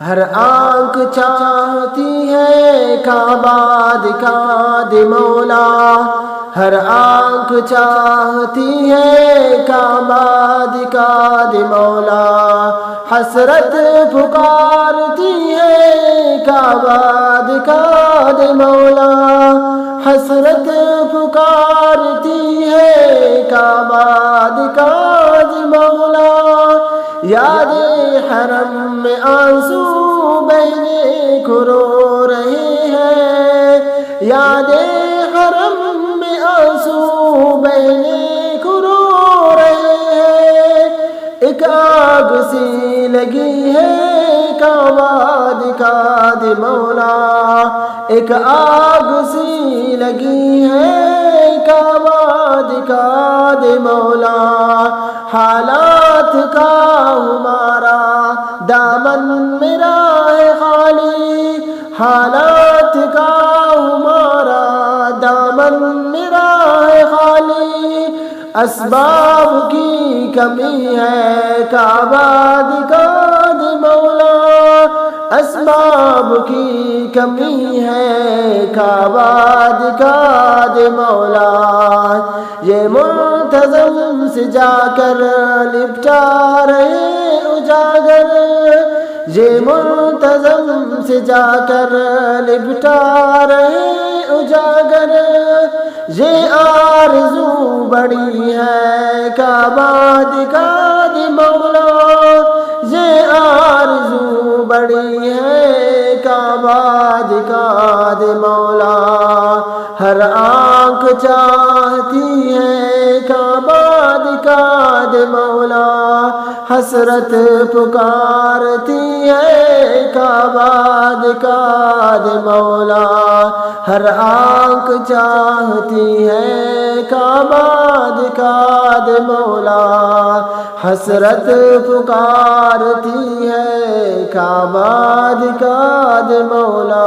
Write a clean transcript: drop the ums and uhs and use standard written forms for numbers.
ہر آنکھ چاہتی ہے کعبہ دکھا دے مولا، ہر آنکھ چاہتی ہے کعبہ دکھا دے مولا، حسرت پکارتی ہے کعبہ دکھا دے مولا، حسرت پکارتی ہے کعبہ دکھا دے مولا، یاد حرم میں آنسو بہنے کو رو رہے ہیں، یاد حرم میں آنسو بہنے کو رو رہے ہیں، ایک آگ سی لگی ہے کعبہ دکھا دے مولا، ایک آگ سی لگی ہے کعبہ دکھا دے مولا، حالات کا ہمارا دامن میرا ہے خالی، حالات کا ہمارا دامن میرا ہے خالی، اسباب کی کمی ہے کعبہ دکھا دے مولا، اسباب کی کمی ہے کعبہ دکھا دے مولا، یہ منتظم سے جا کر لپٹا رہے اجاگر، یہ منتظم سے جا کر لپٹا رہے اجاگر، یہ آرزو بڑی ہے کعبہ دکھا دے مولا، یہ آرزو بڑی ہے کعبہ دکھا دے مولا، ہر آنکھ چاہتی ہے کعبہ دکھا دے مولا، حسرت پکارتی ہے کعبہ دکھا دے مولا، ہر آنکھ چاہتی ہے کعبہ دکھا دے مولا، حسرت پکارتی ہے کعبہ دکھا دے مولا۔